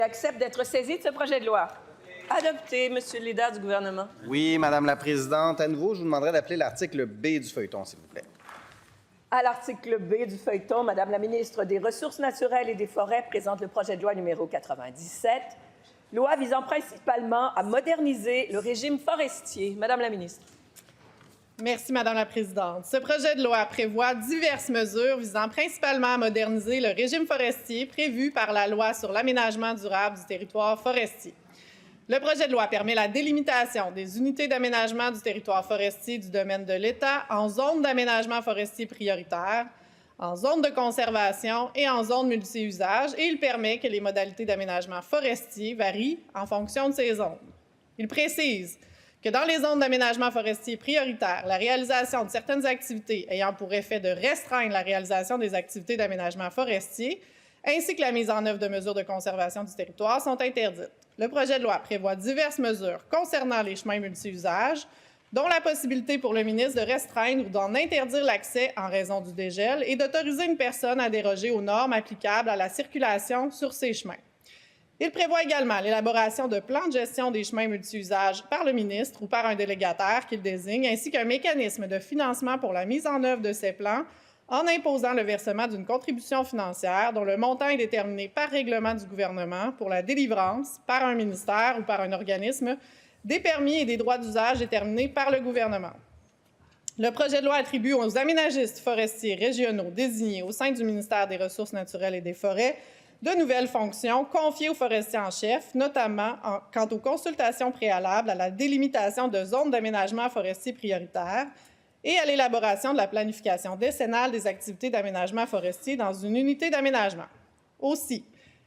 Accepte d'être saisi de ce projet de loi. Adopté, Monsieur le leader du gouvernement. Oui, Madame la Présidente. À nouveau, je vous demanderai d'appeler l'article B du feuilleton, s'il vous plaît. À l'article B du feuilleton, Madame la ministre des Ressources naturelles et des Forêts présente le projet de loi numéro 97, loi visant principalement à moderniser le régime forestier. Madame la ministre. Merci, Madame la Présidente. Ce projet de loi prévoit diverses mesures visant principalement à moderniser le régime forestier prévu par la loi sur l'aménagement durable du territoire forestier. Le projet de loi permet la délimitation des unités d'aménagement du territoire forestier du domaine de l'État en zones d'aménagement forestier prioritaire, en zones de conservation et en zones multi-usages, et il permet que les modalités d'aménagement forestier varient en fonction de ces zones. Il précise que dans les zones d'aménagement forestier prioritaire, la réalisation de certaines activités ayant pour effet de restreindre la réalisation des activités d'aménagement forestier, ainsi que la mise en œuvre de mesures de conservation du territoire sont interdites. Le projet de loi prévoit diverses mesures concernant les chemins multi-usages, dont la possibilité pour le ministre de restreindre ou d'en interdire l'accès en raison du dégel et d'autoriser une personne à déroger aux normes applicables à la circulation sur ces chemins. Il prévoit également l'élaboration de plans de gestion des chemins multi-usages par le ministre ou par un délégataire qu'il désigne, ainsi qu'un mécanisme de financement pour la mise en œuvre de ces plans en imposant le versement d'une contribution financière dont le montant est déterminé par règlement du gouvernement pour la délivrance par un ministère ou par un organisme des permis et des droits d'usage déterminés par le gouvernement. Le projet de loi attribue aux aménagistes forestiers régionaux désignés au sein du ministère des Ressources naturelles et des Forêts de nouvelles fonctions confiées aux forestiers en chef, notamment quant aux consultations préalables à la délimitation de zones d'aménagement forestier prioritaires et à l'élaboration de la planification décennale des activités d'aménagement forestier dans une unité d'aménagement. Aussi,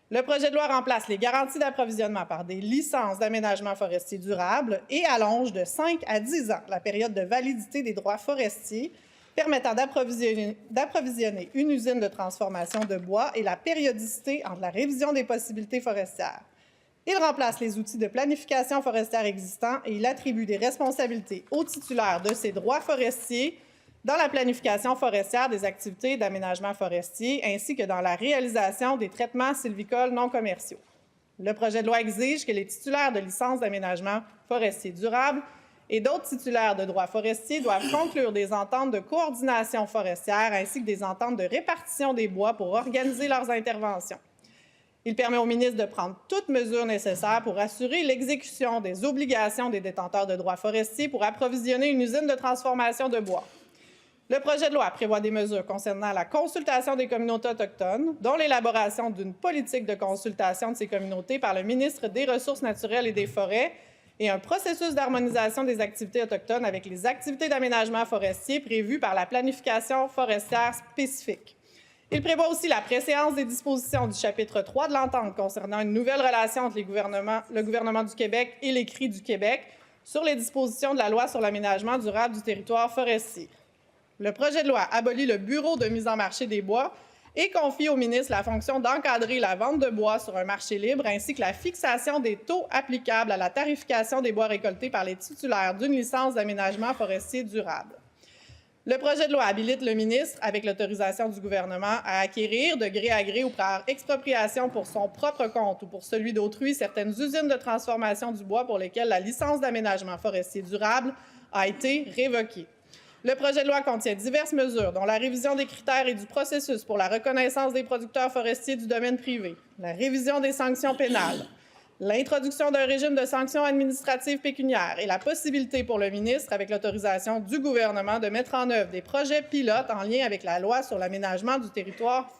le projet de loi remplace les garanties d'approvisionnement par des licences d'aménagement forestier durable et allonge de 5 à 10 ans la période de validité des droits forestiers permettant d'approvisionner une usine de transformation de bois et la périodicité entre la révision des possibilités forestières. Il remplace les outils de planification forestière existants et il attribue des responsabilités aux titulaires de ces droits forestiers dans la planification forestière des activités d'aménagement forestier ainsi que dans la réalisation des traitements sylvicoles non commerciaux. Le projet de loi exige que les titulaires de licences d'aménagement forestier durable et d'autres titulaires de droits forestiers doivent conclure des ententes de coordination forestière ainsi que des ententes de répartition des bois pour organiser leurs interventions. Il permet au ministre de prendre toutes mesures nécessaires pour assurer l'exécution des obligations des détenteurs de droits forestiers pour approvisionner une usine de transformation de bois. Le projet de loi prévoit des mesures concernant la consultation des communautés autochtones, dont l'élaboration d'une politique de consultation de ces communautés par le ministre des Ressources naturelles et des Forêts et un processus d'harmonisation des activités autochtones avec les activités d'aménagement forestier prévues par la planification forestière spécifique. Il prévoit aussi la préséance des dispositions du chapitre 3 de l'entente concernant une nouvelle relation entre le gouvernement du Québec et les CRI du Québec sur les dispositions de la loi sur l'aménagement durable du territoire forestier. Le projet de loi abolit le bureau de mise en marché des bois et confie au ministre la fonction d'encadrer la vente de bois sur un marché libre ainsi que la fixation des taux applicables à la tarification des bois récoltés par les titulaires d'une licence d'aménagement forestier durable. Le projet de loi habilite le ministre, avec l'autorisation du gouvernement, à acquérir de gré à gré ou par expropriation pour son propre compte ou pour celui d'autrui certaines usines de transformation du bois pour lesquelles la licence d'aménagement forestier durable a été révoquée. Le projet de loi contient diverses mesures, dont la révision des critères et du processus pour la reconnaissance des producteurs forestiers du domaine privé, la révision des sanctions pénales, l'introduction d'un régime de sanctions administratives pécuniaires et la possibilité pour le ministre, avec l'autorisation du gouvernement, de mettre en œuvre des projets pilotes en lien avec la loi sur l'aménagement du territoire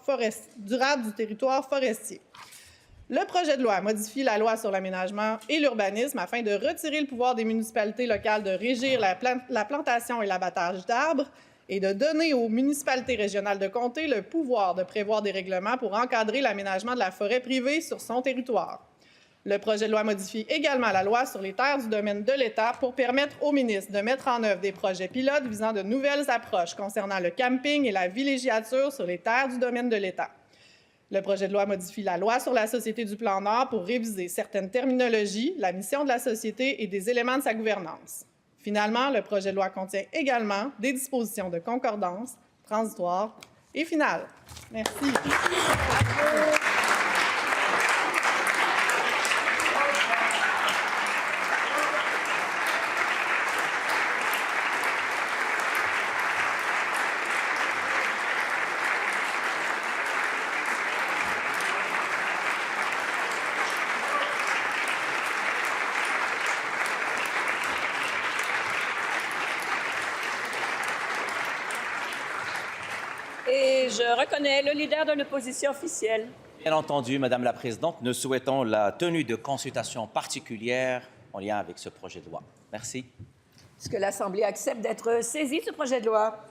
durable du territoire forestier. Le projet de loi modifie la loi sur l'aménagement et l'urbanisme afin de retirer le pouvoir des municipalités locales de régir la plantation et l'abattage d'arbres et de donner aux municipalités régionales de comté le pouvoir de prévoir des règlements pour encadrer l'aménagement de la forêt privée sur son territoire. Le projet de loi modifie également la loi sur les terres du domaine de l'État pour permettre au ministre de mettre en œuvre des projets pilotes visant de nouvelles approches concernant le camping et la villégiature sur les terres du domaine de l'État. Le projet de loi modifie la loi sur la Société du Plan Nord pour réviser certaines terminologies, la mission de la société et des éléments de sa gouvernance. Finalement, le projet de loi contient également des dispositions de concordance, transitoires et finales. Merci. Je reconnais le leader de l'opposition officielle. Bien entendu, Madame la Présidente, nous souhaitons la tenue de consultations particulières en lien avec ce projet de loi. Merci. Est-ce que l'Assemblée accepte d'être saisie de ce projet de loi?